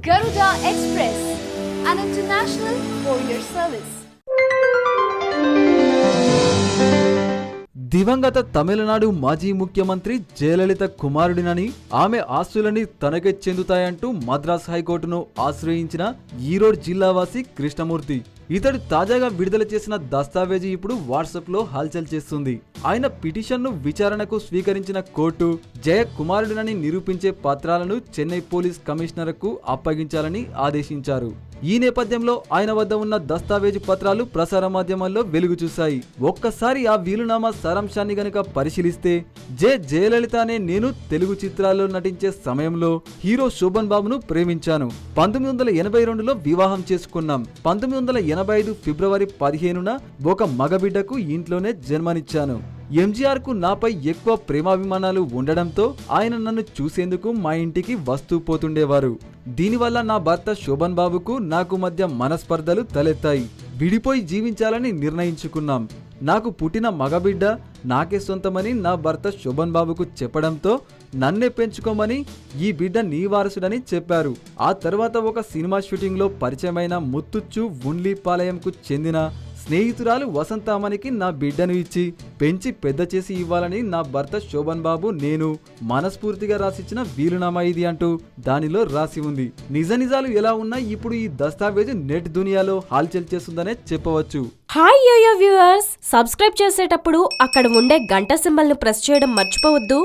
Garuda Express, an international courier service. దివంగత తమిళనాడు మాజీ ముఖ్యమంత్రి జయలలిత కుమారుడినని, ఆమె ఆస్తులని తనకే చెందుతాయంటూ మద్రాస్ హైకోర్టును ఆశ్రయించిన ఈరోడ్ జిల్లావాసి కృష్ణమూర్తి. ఇతడు తాజాగా విడుదల చేసిన దస్తావేజీ ఇప్పుడు వాట్సాప్ లో హల్చల్ చేస్తుంది. ఆయన పిటిషన్ను విచారణకు స్వీకరించిన కోర్టు జయ కుమారుడినని నిరూపించే పత్రాలను చెన్నై పోలీస్ కమిషనర్కు అప్పగించాలని ఆదేశించారు. ఈ నేపథ్యంలో ఆయన వద్ద ఉన్న దస్తావేజు పత్రాలు ప్రసార మాధ్యమాల్లో వెలుగు చూశాయి. ఒక్కసారి ఆ వీలునామా సారాంశాన్ని గనుక పరిశీలిస్తే, జయలలిత అనే నేను తెలుగు చిత్రాల్లో నటించే సమయంలో హీరో శోభన్ బాబును ప్రేమించాను. 1982లో వివాహం చేసుకున్నాం. 1985 ఫిబ్రవరి 15న ఒక మగబిడ్డకు ఇంట్లోనే జన్మనిచ్చాను. ఎంజీఆర్ కు నాపై ఎక్కువ ప్రేమాభిమానాలు ఉండడంతో ఆయన నన్ను చూసేందుకు మా ఇంటికి వస్తూ పోతుండేవారు. దీనివల్ల నా భర్త శోభన్ బాబుకు నాకు మధ్య మనస్పర్ధలు తలెత్తాయి. విడిపోయి జీవించాలని నిర్ణయించుకున్నాం. నాకు పుట్టిన మగబిడ్డ నాకే సొంతమని నా భర్త శోభన్ బాబుకు చెప్పడంతో నన్నే పెంచుకోమని, ఈ బిడ్డ నీ వారసుడని చెప్పారు. ఆ తర్వాత ఒక సినిమా షూటింగ్లో పరిచయమైన ముత్తుచ్చు ఉండ్లీపాలయంకు చెందిన స్నేహితురాలు వసంతామనికి నా బిడ్డను ఇచ్చి పెంచి పెద్ద చేసి ఇవ్వాలని నా భర్త శోభన్ బాబు నేను మనస్ఫూర్తిగా రాసిచ్చిన వీలునామా ఇది అంటూ దానిలో రాసి ఉంది. నిజాలు ఎలా ఉన్నా ఇప్పుడు ఈ దస్తావేజు నెట్ దునియాలో హల్చల్ చేస్తుందనే చెప్పవచ్చు. హాయ్ యోయో వ్యూవర్స్, సబ్స్క్రైబ్ చేసేటప్పుడు అక్కడ ఉండే గంట సింబల్ ను ప్రెస్ చేయడం మర్చిపోవద్దు.